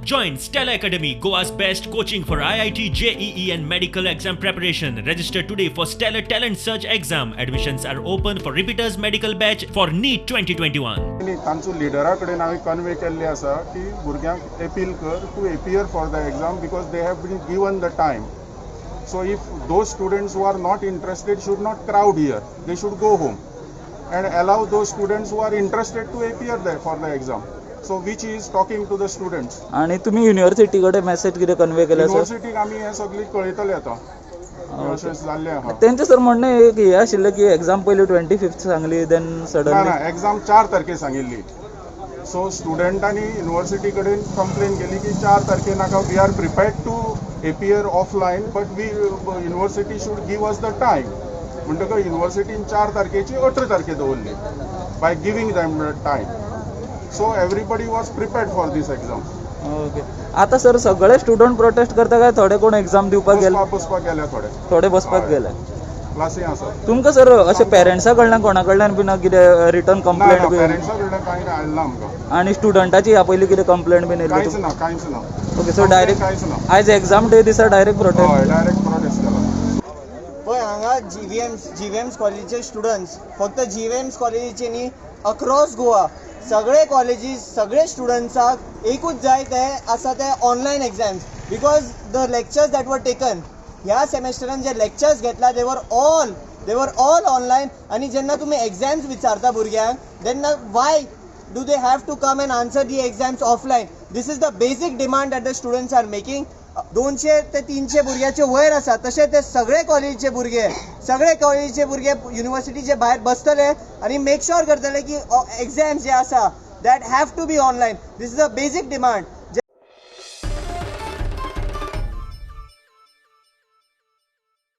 Join Stella Academy, Goa's best coaching for IIT, JEE and medical exam preparation. Register today for Stellar Talent Search exam. Admissions are open for repeaters medical batch for NEET 2021. तांचो लिडरा कडेन हांवें convey केल्लें आसा की भुरग्यांक appeal कर to appear for the exam because they have been given the time. So if those students who are not interested should not crowd here, they should go home and allow those students who are interested to appear there for the exam. So which is talking to the students. आणि तुम्ही university कडे message किती convey केला sir? युनिव्हर्सिटीक आमी हे सगळी कळयतले आता अशें जाल्लें आहा. त्यांचे सर म्हणणें आहे की हे आशिल्लें की एग्जाम पयली 25th सांगली देन सडनली ना एग्जाम 4 तारखे सांगिल्ली. सो स्टुडंटांनी युनिव्हर्सिटी कडेन कंप्लेन केली की 4 तारखे नाका we are prepared to appear offline but we university should give us the time. म्हणटकच युनिव्हर्सिटीन 4 तारखेची 18 तारखे दवरली by giving them time. So everybody was prepared for this exam. Okay. आता सर सगळे स्टुडंट प्रोटेस्ट करता काय थोडे कोण एग्जाम दिवपाक गेले? बसपाक गेले थोडे बसपाक गेले. क्लासी आसा. तुमकां सर अशें पेरेंट्सा कडल्यान कोणा कडल्यान बीन कितें रिटर्न कंप्लेंट बी? पेरेंट्सा कडल्यान कांय हाडला आमकां. आणि स्टुडंटाची ह्या पयलीं कितें कंप्लेंट बीन येयल्ली? कांयच ना. ओके. सो डायरेक्ट कांयच ना. आयज एग्जाम डे दिसा डायरेक्ट प्रोटेस्ट? हय डायरेक्ट प्रोटेस्ट केला. पण हांगा GVM कॉलेजीचे स्टुडंट्स फक्त GVM कॉलेजीचे न्ही अक्रॉस गोवा सगळे कॉलेजीस सगळे स्टुडंट्साक एकूच जाय ते आसा ते online exams because the lectures that were taken ह्या सेमेस्टरान जे लेक्चर्स घेतला दे वर ऑल ऑनलायन. आणि जेन्ना तुमी एग्जाम्स विचारता भुरग्यांक तेन्ना why do they have to come and answer the exams offline. This is the basic demand that the students are making. 200 ते 300 भुरग्याचे वयर आसा तशें ते सगळे कॉलेजीचे भुरगे युनिव्हर्सिटीचे भायर बसतले आनी मेक शुअर करतले की एग्जाम्स जे आसा that have to be online. This is a basic demand.